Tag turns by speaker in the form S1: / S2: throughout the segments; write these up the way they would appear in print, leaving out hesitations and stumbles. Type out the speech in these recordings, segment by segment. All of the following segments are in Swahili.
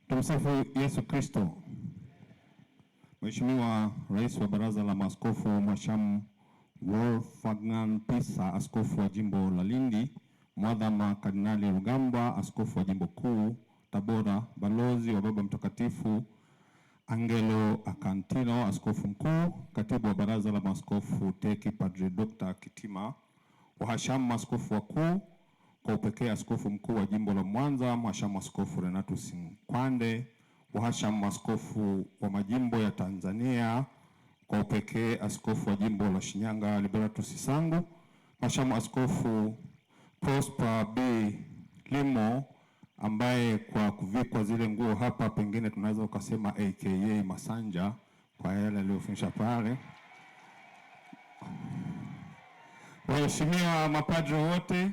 S1: Tumsifu Yesu Kristo. Mheshimiwa Rais wa Baraza la Maaskofu Mhashamu Wolfgang Pisa, askofu wa jimbo la Lindi, Mwadhama Kardinali Rugambwa, askofu wa jimbo kuu Tabora, balozi wa Baba Mtakatifu Angelo Akantino, askofu mkuu, katibu wa Baraza la Maaskofu TEC Padre Dr. Kitima, wahashamu maaskofu wakuu, kwa upekee askofu mkuu wa jimbo la Mwanza Mhashamu Askofu Renatus Nkwande, wahashamu maaskofu wa majimbo ya Tanzania, kwa upekee askofu wa jimbo la Shinyanga Liberatus Sangu, Mhashamu Askofu Prosper B. Limo ambaye kwa kuvikwa zile nguo hapa pengine tunaweza ukasema aka Masanja kwa yale aliyofundisha pale. Waheshimiwa mapadre wote,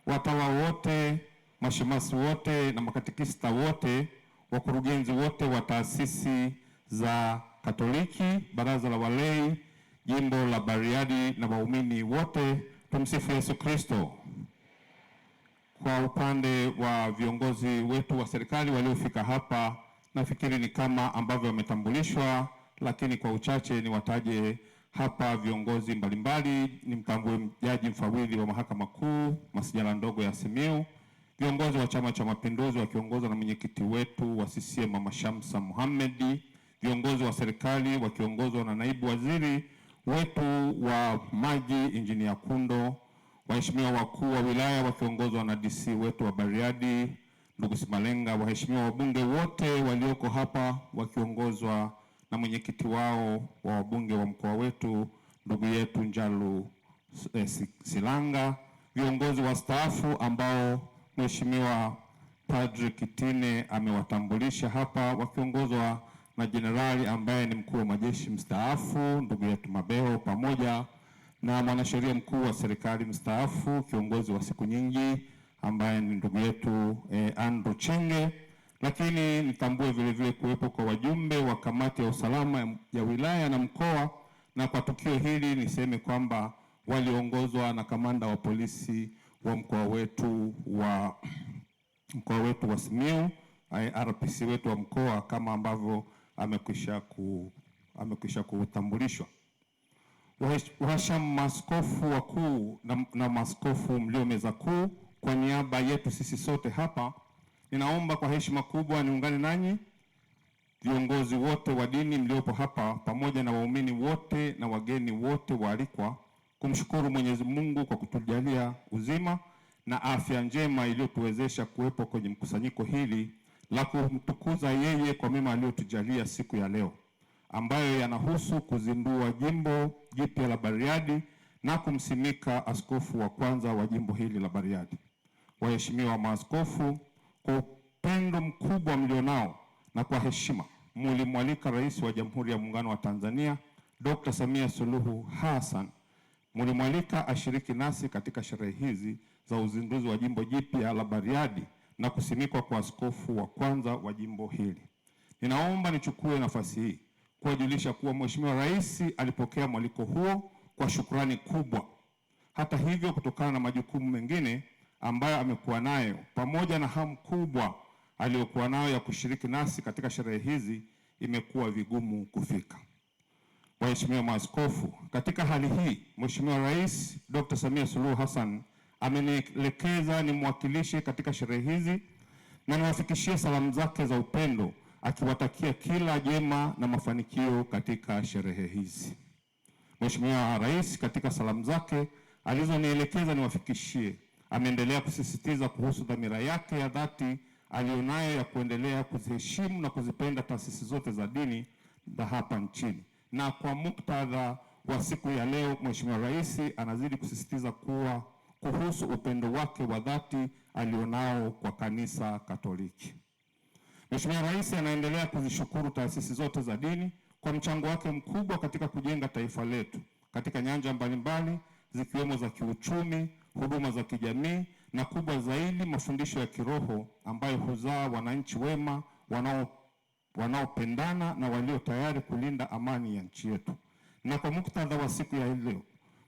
S1: watawa wote, mashemasi wote na makatekista wote, wakurugenzi wote wa taasisi za Katoliki, Baraza la Walei, Jimbo la Bariadi na waumini wote, tumsifu Yesu Kristo. Kwa upande wa viongozi wetu wa serikali waliofika hapa, nafikiri ni kama ambavyo wametambulishwa, lakini kwa uchache ni wataje hapa viongozi mbalimbali. Nimtambue Jaji Mfawidhi wa Mahakama Kuu Masijala ndogo ya Simiyu, viongozi wa Chama cha Mapinduzi wakiongozwa na mwenyekiti wetu wa CCM Mama Shamsa Mohamed, viongozi wa serikali wakiongozwa na naibu waziri wetu wa maji Injinia Kundo, waheshimiwa wakuu wa wilaya wakiongozwa na DC wetu wa Bariadi ndugu Simalenga, waheshimiwa wabunge wote walioko hapa wakiongozwa na mwenyekiti wao wa wabunge wa mkoa wetu ndugu yetu Njalu Silanga, viongozi wastaafu ambao Mheshimiwa Padre Kitine amewatambulisha hapa wakiongozwa na jenerali ambaye ni mkuu wa majeshi mstaafu ndugu yetu Mabeo, pamoja na mwanasheria mkuu wa serikali mstaafu kiongozi wa siku nyingi ambaye ni ndugu yetu Andrew Chenge. Lakini nitambue vile vile kuwepo kwa wajumbe wa kamati ya usalama ya wilaya na mkoa, na kwa tukio hili niseme kwamba waliongozwa na kamanda wa polisi wa mkoa wetu wa Simiyu, RPC wetu wa mkoa kama ambavyo amekwisha kutambulishwa. Wahashamu maaskofu wakuu na maaskofu mlio meza kuu, kwa niaba yetu sisi sote hapa, ninaomba kwa heshima kubwa niungane nanyi viongozi wote wa dini mliopo hapa pamoja na waumini wote na wageni wote waalikwa kumshukuru Mwenyezi Mungu kwa kutujalia uzima na afya njema iliyotuwezesha kuwepo kwenye mkusanyiko hili la kumtukuza yeye kwa mema aliyotujalia siku ya leo, ambayo yanahusu kuzindua jimbo jipya la Bariadi na kumsimika askofu wa kwanza wa jimbo hili la Bariadi. Waheshimiwa maaskofu, kwa upendo mkubwa mlionao na kwa heshima mulimwalika Rais wa Jamhuri ya Muungano wa Tanzania Dr. Samia Suluhu Hassan, mulimwalika ashiriki nasi katika sherehe hizi za uzinduzi wa jimbo jipya la Bariadi na kusimikwa kwa askofu wa kwanza wa jimbo hili. Ninaomba nichukue nafasi hii kuwajulisha kuwa Mheshimiwa Rais alipokea mwaliko huo kwa shukrani kubwa. Hata hivyo, kutokana na majukumu mengine ambayo amekuwa nayo pamoja na hamu kubwa aliyokuwa nayo ya kushiriki nasi katika sherehe hizi, imekuwa vigumu kufika. Waheshimiwa maaskofu, katika hali hii Mheshimiwa Rais Dr. Samia Suluhu Hassan amenielekeza nimwakilishe katika sherehe hizi na niwafikishie salamu zake za upendo, akiwatakia kila jema na mafanikio katika sherehe hizi. Mheshimiwa Rais katika salamu zake alizonielekeza niwafikishie, ameendelea kusisitiza kuhusu dhamira yake ya dhati alionayo ya kuendelea kuziheshimu na kuzipenda taasisi zote za dini za hapa nchini. Na kwa muktadha wa siku ya leo, Mheshimiwa Rais anazidi kusisitiza kuhusu upendo wake wa dhati alionao kwa Kanisa Katoliki. Mheshimiwa Rais anaendelea kuzishukuru taasisi zote za dini kwa mchango wake mkubwa katika kujenga taifa letu katika nyanja mbalimbali zikiwemo za kiuchumi, huduma za kijamii na kubwa zaidi mafundisho ya kiroho ambayo huzaa wananchi wema wanaopendana na walio tayari kulinda amani ya nchi yetu. Na kwa muktadha wa siku ya leo,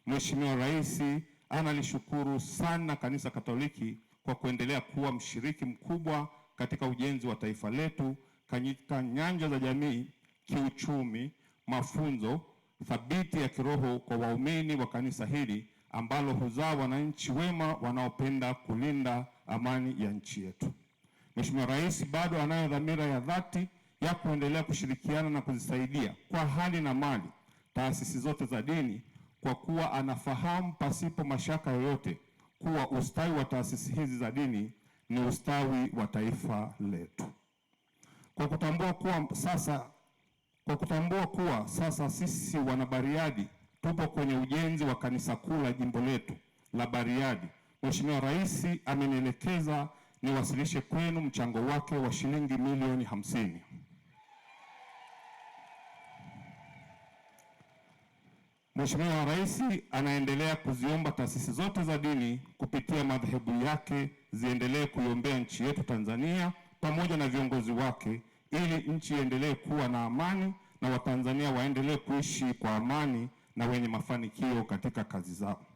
S1: Mheshimiwa Rais analishukuru sana Kanisa Katoliki kwa kuendelea kuwa mshiriki mkubwa katika ujenzi wa taifa letu katika nyanja za jamii, kiuchumi, mafunzo thabiti ya kiroho kwa waumini wa kanisa hili ambalo huzaa wananchi wema wanaopenda kulinda amani ya nchi yetu. Mheshimiwa Rais bado anayo dhamira ya dhati ya kuendelea kushirikiana na kuzisaidia kwa hali na mali taasisi zote za dini, kwa kuwa anafahamu pasipo mashaka yoyote kuwa ustawi wa taasisi hizi za dini ni ustawi wa taifa letu. Kwa kutambua kuwa sasa sisi wana Bariadi tupo kwenye ujenzi wa kanisa kuu la jimbo letu la Bariadi, Mheshimiwa Rais amenielekeza niwasilishe kwenu mchango wake wa shilingi milioni 50. Mheshimiwa Rais anaendelea kuziomba taasisi zote za dini kupitia madhehebu yake ziendelee kuiombea nchi yetu Tanzania pamoja na viongozi wake, ili nchi iendelee kuwa na amani na Watanzania waendelee kuishi kwa amani na wenye mafanikio katika kazi zao.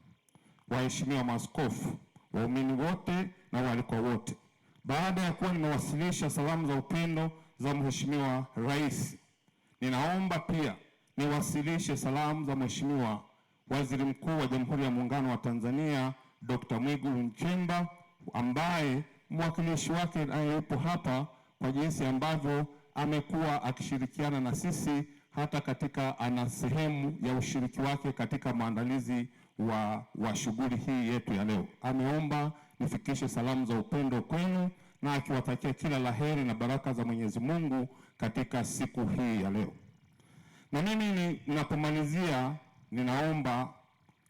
S1: Waheshimiwa maaskofu, waumini wote na waalikwa wote, baada ya kuwa nimewasilisha salamu za upendo za Mheshimiwa Rais, ninaomba pia niwasilishe salamu za Mheshimiwa Waziri Mkuu wa Jamhuri ya Muungano wa Tanzania Dr. Mwigulu Nchemba, ambaye mwakilishi wake yupo hapa, kwa jinsi ambavyo amekuwa akishirikiana na sisi hata katika ana sehemu ya ushiriki wake katika maandalizi wa shughuli hii yetu ya leo. Ameomba nifikishe salamu za upendo kwenu na akiwatakia kila laheri na baraka za Mwenyezi Mungu katika siku hii ya leo. Na mimi ninapomalizia, ninaomba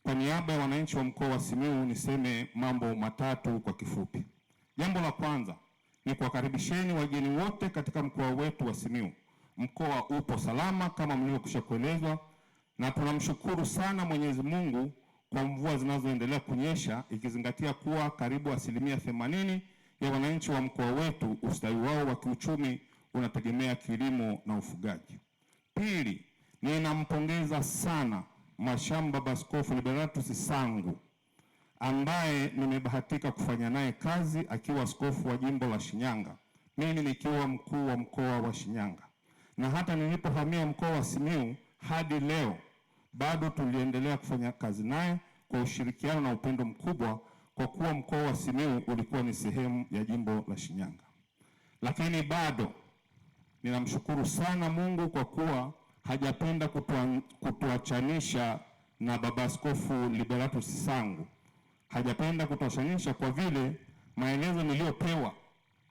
S1: kwa niaba ya wananchi wa mkoa wa Simiyu niseme mambo matatu kwa kifupi. Jambo la kwanza ni kuwakaribisheni wageni wote katika mkoa wetu wa Simiyu. Mkoa upo salama kama mlivyokwisha kuelezwa, na tunamshukuru sana Mwenyezi Mungu kwa mvua zinazoendelea kunyesha, ikizingatia kuwa karibu 80% ya wananchi wa mkoa wetu ustawi wao wa kiuchumi unategemea kilimo na ufugaji. Pili, ninampongeza sana Mashamba Askofu Liberatus Sangu ambaye nimebahatika kufanya naye kazi akiwa askofu wa jimbo la Shinyanga, mimi nikiwa mkuu wa mkoa wa Shinyanga, na hata nilipohamia mkoa wa Simiyu hadi leo bado tuliendelea kufanya kazi naye kwa ushirikiano na upendo mkubwa, kwa kuwa mkoa wa Simiyu ulikuwa ni sehemu ya jimbo la Shinyanga. Lakini bado ninamshukuru sana Mungu kwa kuwa hajapenda kutuachanisha na Baba Askofu Liberatus Sangu. Hajapenda kutuachanisha kwa vile maelezo niliyopewa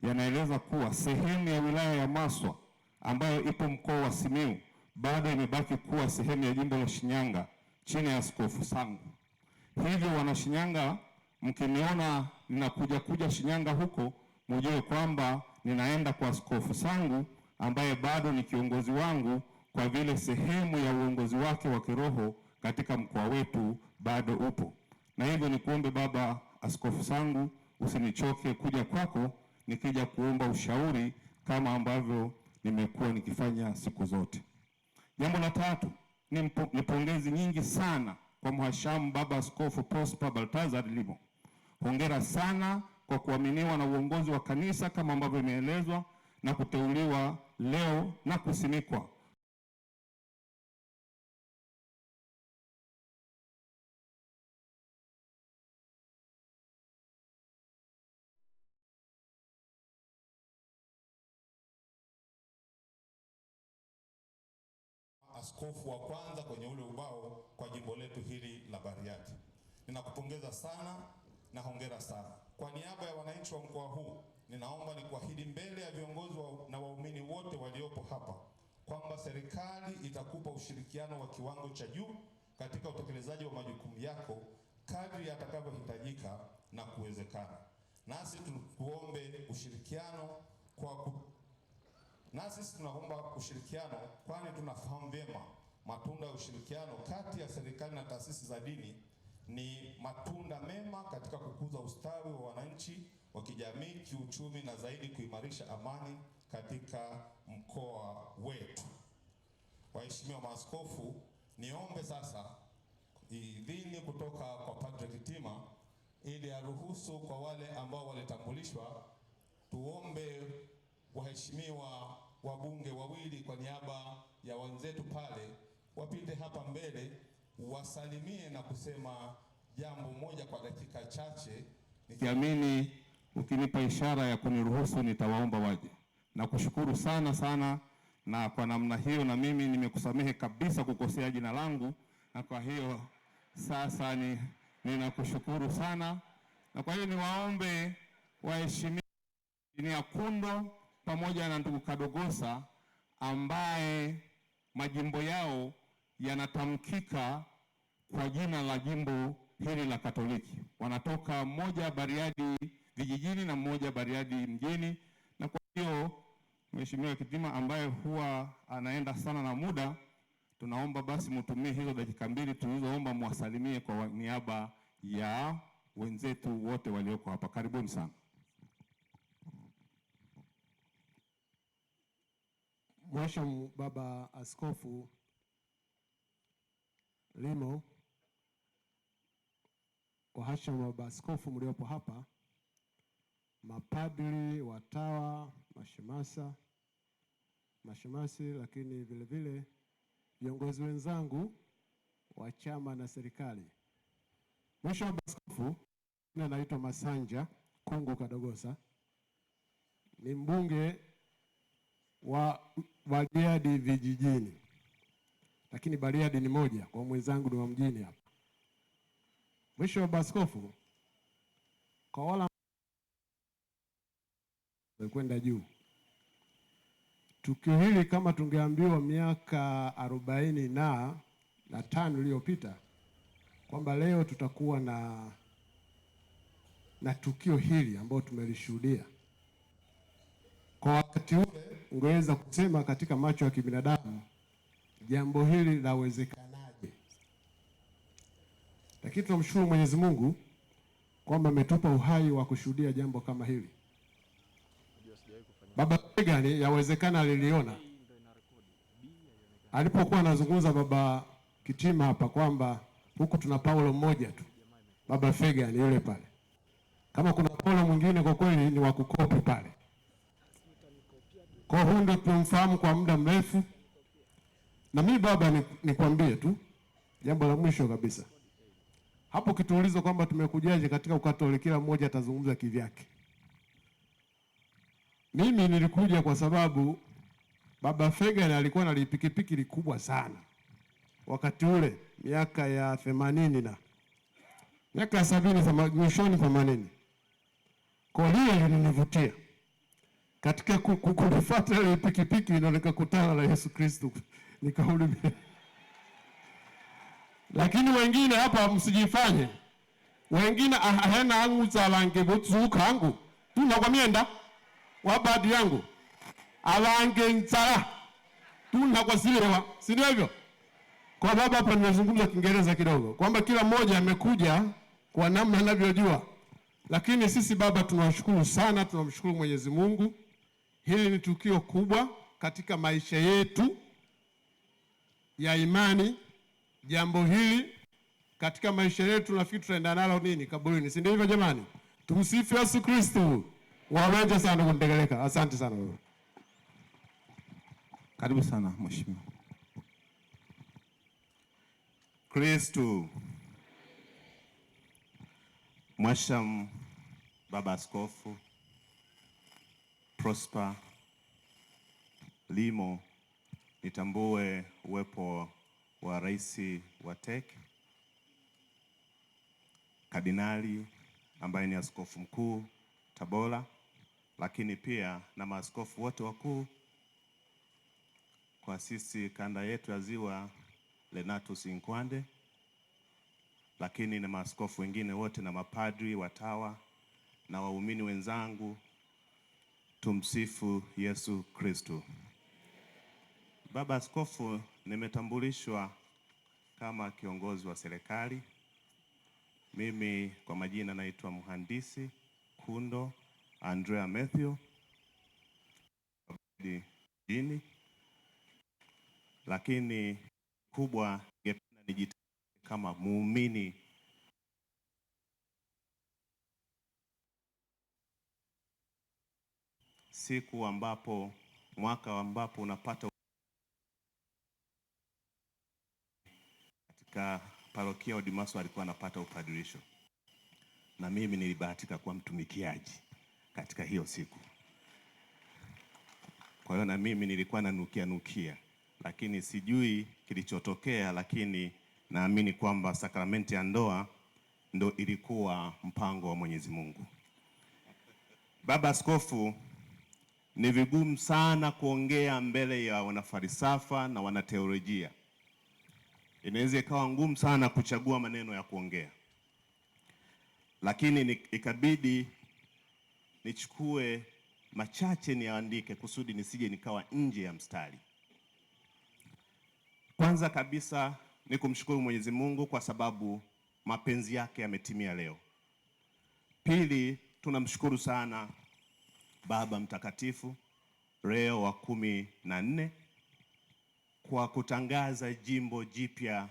S1: yanaeleza kuwa sehemu ya wilaya ya Maswa ambayo ipo mkoa wa Simiyu bado imebaki kuwa sehemu ya jimbo la Shinyanga chini ya Askofu Sangu. Hivyo wana Shinyanga, mkiniona ninakuja Shinyanga huko, mjue kwamba ninaenda kwa Askofu Sangu ambaye bado ni kiongozi wangu, kwa vile sehemu ya uongozi wake wa kiroho katika mkoa wetu bado upo. Na hivyo nikuombe Baba Askofu Sangu, usinichoke kuja kwako nikija kuomba ushauri kama ambavyo nimekuwa nikifanya siku zote. Jambo la tatu ni pongezi nyingi sana kwa Mhashamu Baba Askofu Prosper Baltazar Limo. Hongera sana kwa kuaminiwa na uongozi wa kanisa kama ambavyo imeelezwa na kuteuliwa leo na kusimikwa
S2: askofu wa kwanza kwenye ule ubao kwa jimbo letu hili la Bariadi. Ninakupongeza sana na hongera sana. Kwa niaba ya wananchi wa mkoa huu, ninaomba nikuahidi mbele ya viongozi na waumini wote waliopo hapa kwamba serikali itakupa ushirikiano wa kiwango cha juu katika utekelezaji wa majukumu yako kadri yatakavyohitajika na kuwezekana. Nasi tunaomba ushirikiano kwani tunafahamu vyema matunda ya ushirikiano kati ya serikali na taasisi za dini ni matunda mema katika kukuza ustawi wa wananchi wa kijamii, kiuchumi na zaidi kuimarisha amani katika mkoa wetu. Waheshimiwa maaskofu, niombe sasa idhini kutoka kwa Padre Kitima ili aruhusu kwa wale ambao walitambulishwa tuombe waheshimiwa wabunge wawili kwa niaba ya wenzetu pale wapite hapa mbele wasalimie na kusema jambo moja kwa dakika chache,
S1: nikiamini ukinipa ishara ya kuniruhusu nitawaomba waje. Na kushukuru sana sana, na kwa namna hiyo na mimi nimekusamehe kabisa kukosea jina langu, na kwa hiyo sasa ninakushukuru sana. Na kwa hiyo niwaombe waheshimiwa Injinia Kundo pamoja na ndugu Kadogosa ambaye majimbo yao yanatamkika kwa jina la jimbo hili la Katoliki. Wanatoka mmoja Bariadi vijijini na mmoja Bariadi mjini, na kwa hiyo Mheshimiwa Kitima ambaye huwa anaenda sana na muda, tunaomba basi mtumie hizo dakika mbili tulizoomba mwasalimie kwa niaba ya wenzetu wote walioko hapa. Karibuni sana.
S3: Mhashamu Baba Askofu Limo, wahashamu Baba Askofu mliopo hapa, mapadri, watawa, mashemasi, lakini vile vile viongozi wenzangu wa chama na serikali. Mhashamu Baba Askofu, naitwa Masanja Kungu Kadogosa, ni mbunge wa Bariadi vijijini, lakini Bariadi ni moja, kwa mwenzangu ni wa mjini hapa. Mheshimiwa Baba Askofu, kwa wala kwenda juu, tukio hili kama tungeambiwa miaka 45 iliyopita kwamba leo tutakuwa na tukio hili ambalo tumelishuhudia, kwa wakati ule ungeweza kusema katika macho ya kibinadamu jambo hili lawezekanaje? Lakini tunamshukuru Mwenyezi Mungu kwamba ametupa uhai wa kushuhudia jambo kama hili. Baba Fegani yawezekana aliliona alipokuwa anazungumza Baba Kitima hapa kwamba huku tuna Paulo mmoja tu, Baba Fegani yule pale. Kama kuna Paulo mwingine kwa kweli ni wa kukopi pale. Kwa hiyo ndio tumemfahamu kwa muda mrefu. Na mimi baba, nikwambie tu jambo la mwisho kabisa. Hapo kituulizo kwamba tumekujaje katika Ukatoliki, kila mmoja atazungumza kivyake. Mimi nilikuja kwa sababu Baba Fegani alikuwa na pikipiki likubwa sana wakati ule, miaka ya 80 na miaka ya 70, mwishoni 80. Kwa hiyo lilinivutia katika kulifuata ile pikipiki, na nikakutana na Yesu Kristo nikahudumia. Lakini wengine hapa msijifanye, wengine ahena angu za lange butsuka angu tunakwamienda wabadi yangu alange nzara tunakwasilewa, si ndio hivyo? Kwa baba hapa nimezungumza Kiingereza kidogo kwamba kila mmoja amekuja kwa namna anavyojua, lakini sisi baba tunawashukuru sana, tunamshukuru Mwenyezi Mungu. Hili ni tukio kubwa katika maisha yetu ya imani. Jambo hili katika maisha yetu nafikiri tutaenda nalo nini kaburini, si ndio hivyo jamani? Tumsifu Yesu Kristo. Waweja sana kundegeleka. Asante sana baba.
S1: Karibu sana mheshimiwa.
S4: Kristo. Mhashamu Baba Askofu Prosper Limo, nitambue uwepo wa Rais wa TEC Kardinali ambaye ni askofu mkuu Tabora, lakini pia na maaskofu wote wakuu kwa sisi kanda yetu ya Ziwa Lenatus Nkwande, lakini na maaskofu wengine wote na mapadri, watawa na waumini wenzangu. Tumsifu Yesu Kristo. Baba Askofu, nimetambulishwa kama kiongozi wa serikali. Mimi kwa majina naitwa Mhandisi Kundo Andrea Matthew jini, lakini kubwa ningependa nijitambue kama muumini siku ambapo mwaka ambapo unapata katika parokia Odimaso alikuwa anapata upadirisho, na mimi nilibahatika kuwa mtumikiaji katika hiyo siku. Kwa hiyo na mimi nilikuwa nanukia, lakini sijui kilichotokea, lakini naamini kwamba sakramenti ya ndoa ndo ilikuwa mpango wa Mwenyezi Mungu. Baba Askofu, ni vigumu sana kuongea mbele ya wanafalsafa na wanateolojia. Inaweza ikawa ngumu sana kuchagua maneno ya kuongea, lakini ikabidi nichukue machache niandike kusudi nisije nikawa nje ya mstari. Kwanza kabisa ni kumshukuru Mwenyezi Mungu kwa sababu mapenzi yake yametimia leo. Pili, tunamshukuru sana Baba Mtakatifu Leo wa 14 kwa kutangaza jimbo jipya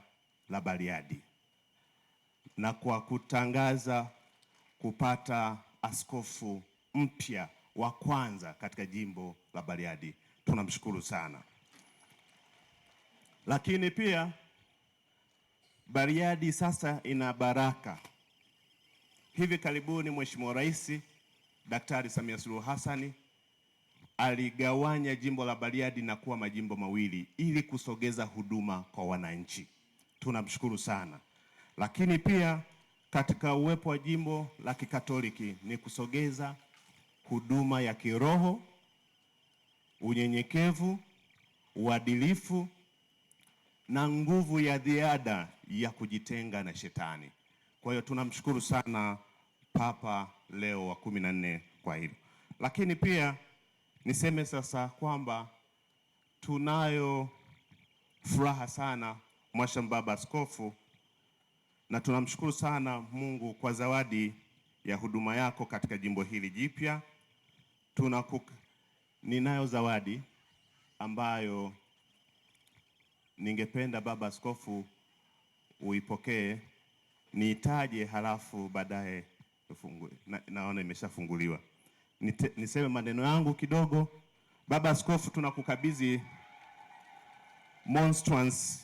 S4: la Bariadi na kwa kutangaza kupata askofu mpya wa kwanza katika jimbo la Bariadi. Tunamshukuru sana. Lakini pia Bariadi sasa ina baraka. Hivi karibuni Mheshimiwa Rais Daktari Samia Suluhu Hassan aligawanya jimbo la Bariadi na kuwa majimbo mawili ili kusogeza huduma kwa wananchi. Tunamshukuru sana. Lakini pia katika uwepo wa jimbo la Kikatoliki ni kusogeza huduma ya kiroho, unyenyekevu, uadilifu na nguvu ya ziada ya kujitenga na shetani. Kwa hiyo tunamshukuru sana Papa Leo wa 14 kwa hilo. Lakini pia niseme sasa kwamba tunayo furaha sana Mwashamu Baba Askofu, na tunamshukuru sana Mungu kwa zawadi ya huduma yako katika jimbo hili jipya. Ninayo zawadi ambayo ningependa Baba Askofu uipokee, niitaje halafu baadaye ufungue. Naona imeshafunguliwa. Niseme maneno yangu kidogo. Baba Askofu, tunakukabidhi monstrance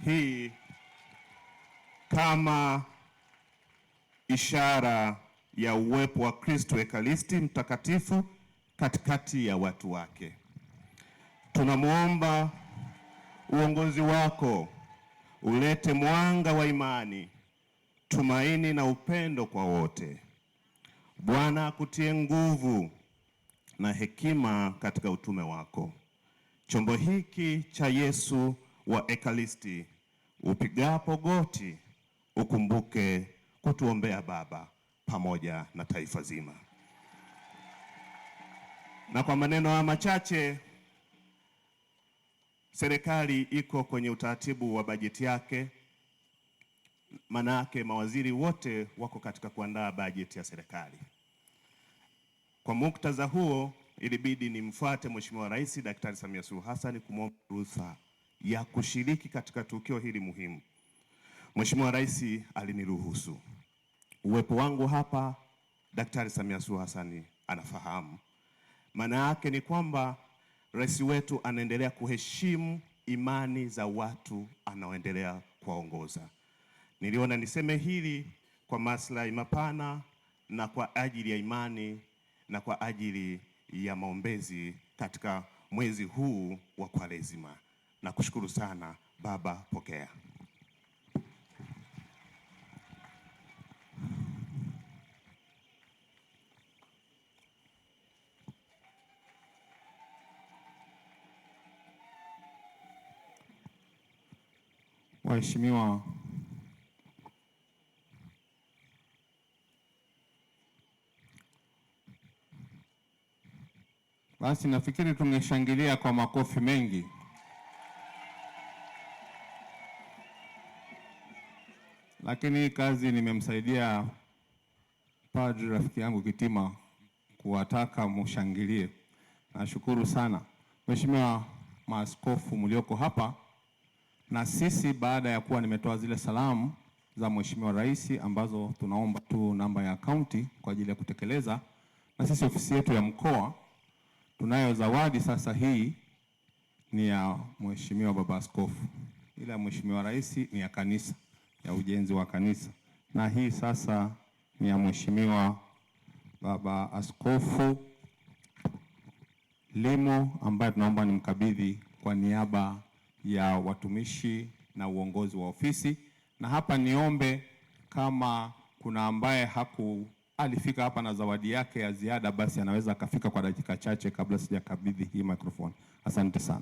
S4: hii kama ishara ya uwepo wa Kristo Ekaristi mtakatifu katikati ya watu wake. Tunamwomba uongozi wako ulete mwanga wa imani, tumaini na upendo kwa wote. Bwana akutie nguvu na hekima katika utume wako. Chombo hiki cha Yesu wa Ekaristi, upigapo goti, ukumbuke kutuombea Baba pamoja na taifa zima. Na kwa maneno haya machache, serikali iko kwenye utaratibu wa bajeti yake. Maana yake mawaziri wote wako katika kuandaa bajeti ya serikali. Kwa muktadha huo, ilibidi nimfuate Mheshimiwa Rais Daktari Samia Suluhu Hassan kumwomba ruhusa ya kushiriki katika tukio hili muhimu. Mheshimiwa Rais aliniruhusu. Uwepo wangu hapa Daktari Samia Suluhu Hassan anafahamu. Maana yake ni kwamba rais wetu anaendelea kuheshimu imani za watu anaoendelea kuwaongoza. Niliona niseme hili kwa maslahi mapana na kwa ajili ya imani na kwa ajili ya maombezi katika mwezi huu wa Kwaresima. Nakushukuru sana Baba, pokea.
S1: Waheshimiwa, basi nafikiri tungeshangilia kwa makofi mengi. Lakini hii kazi nimemsaidia padri rafiki yangu Kitima kuwataka mushangilie. Nashukuru sana. Mheshimiwa maaskofu mlioko hapa, na sisi baada ya kuwa nimetoa zile salamu za Mheshimiwa Rais ambazo tunaomba tu namba ya akaunti kwa ajili ya kutekeleza, na sisi ofisi yetu ya mkoa Tunayo zawadi sasa, hii ni ya Mheshimiwa Baba Askofu, ile ya Mheshimiwa Rais ni ya kanisa, ya ujenzi wa kanisa, na hii sasa ni ya Mheshimiwa Baba Askofu Limo, ambaye tunaomba nimkabidhi kwa niaba ya watumishi na uongozi wa ofisi. Na hapa niombe kama kuna ambaye alifika hapa na zawadi yake ya ziada, basi anaweza akafika kwa dakika chache kabla sijakabidhi hii microphone. Asante sana.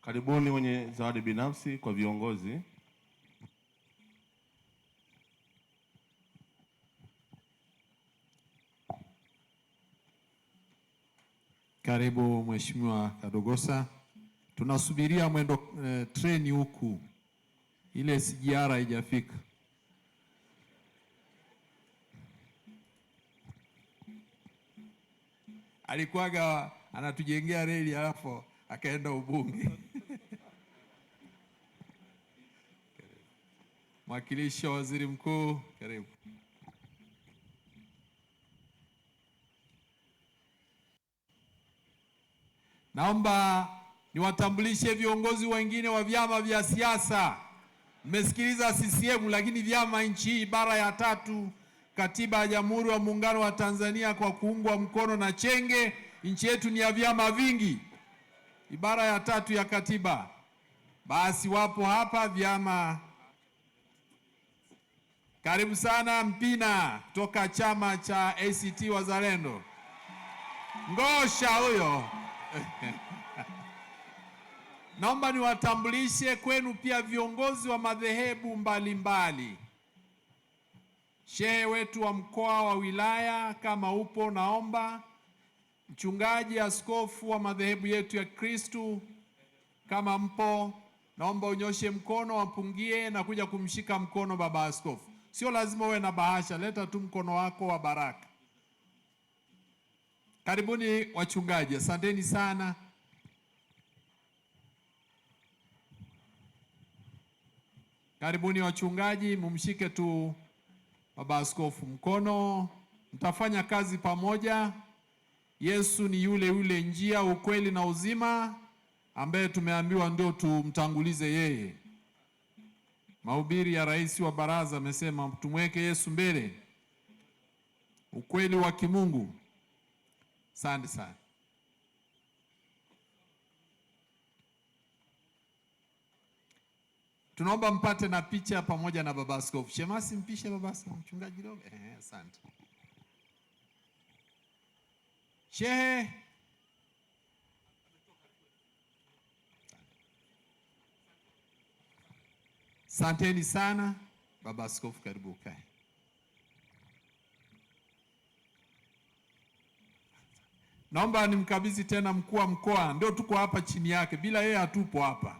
S5: Karibuni wenye zawadi binafsi kwa viongozi.
S6: Karibu Mheshimiwa Kadogosa. Tunasubiria mwendo treni huku. Ile SGR haijafika. Alikuwaga anatujengea reli alafu akaenda Ubunge. Mwakilishi wa Waziri Mkuu, karibu. Naomba niwatambulishe viongozi wengine wa vyama vya siasa. Mmesikiliza CCM, lakini vyama nchi hii, ibara ya 3 Katiba ya Jamhuri ya Muungano wa Tanzania, kwa kuungwa mkono na Chenge, nchi yetu ni ya vyama vingi. Ibara ya 3 ya katiba. Basi wapo hapa vyama. Karibu sana Mpina kutoka chama cha ACT Wazalendo. Ngosha huyo. Naomba niwatambulishe kwenu pia viongozi wa madhehebu mbalimbali. Shehe wetu wa mkoa wa wilaya, kama upo naomba. Mchungaji askofu wa madhehebu yetu ya Kristo, kama mpo naomba unyoshe mkono, wapungie na kuja kumshika mkono baba askofu. Sio lazima uwe na bahasha, leta tu mkono wako wa baraka. Karibuni wachungaji, asanteni sana. Karibuni wachungaji, mumshike tu baba askofu mkono, mtafanya kazi pamoja. Yesu ni yule yule njia, ukweli na uzima, ambaye tumeambiwa ndio tumtangulize yeye. Mahubiri ya rais wa baraza amesema tumweke Yesu mbele, ukweli wa kimungu. Asante sana. Tunaomba mpate na picha pamoja na baba askofu. Shemasi, mpishe baba askofu mchungaji kidogo. Asante. Shehe. Asanteni sana. Baba askofu, karibu kae. Naomba nimkabidhi tena mkuu wa mkoa, ndio tuko hapa chini yake, bila yeye hatupo hapa.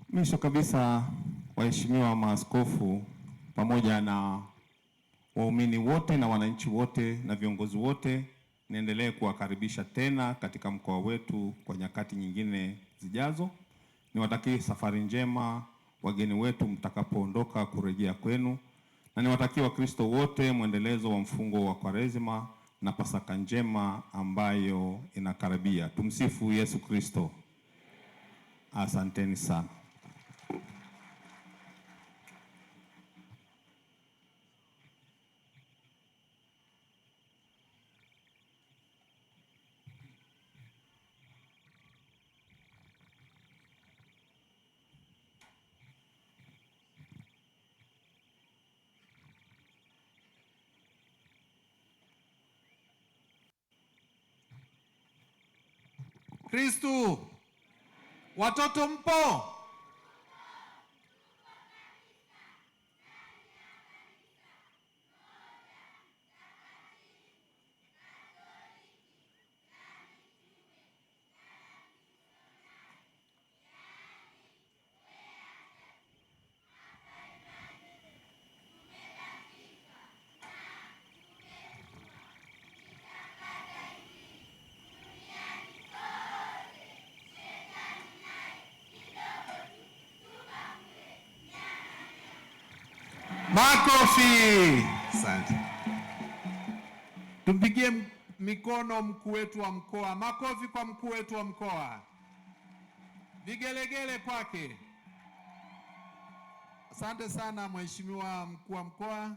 S1: Mwisho kabisa, waheshimiwa maaskofu pamoja na waumini wote na wananchi wote na viongozi wote, niendelee kuwakaribisha tena katika mkoa wetu kwa nyakati nyingine zijazo. Niwatakie safari njema wageni wetu mtakapoondoka kurejea kwenu, na niwatakie Wakristo wote mwendelezo wa mfungo wa Kwaresima na Pasaka njema ambayo inakaribia. Tumsifu Yesu Kristo. Asanteni sana.
S6: Kristo, watoto mpo? Makofi.
S4: Asante.
S6: Tumpigie mikono mkuu wetu wa mkoa. Makofi kwa mkuu wetu wa mkoa. Vigelegele kwake. Asante sana Mheshimiwa mkuu wa mkoa.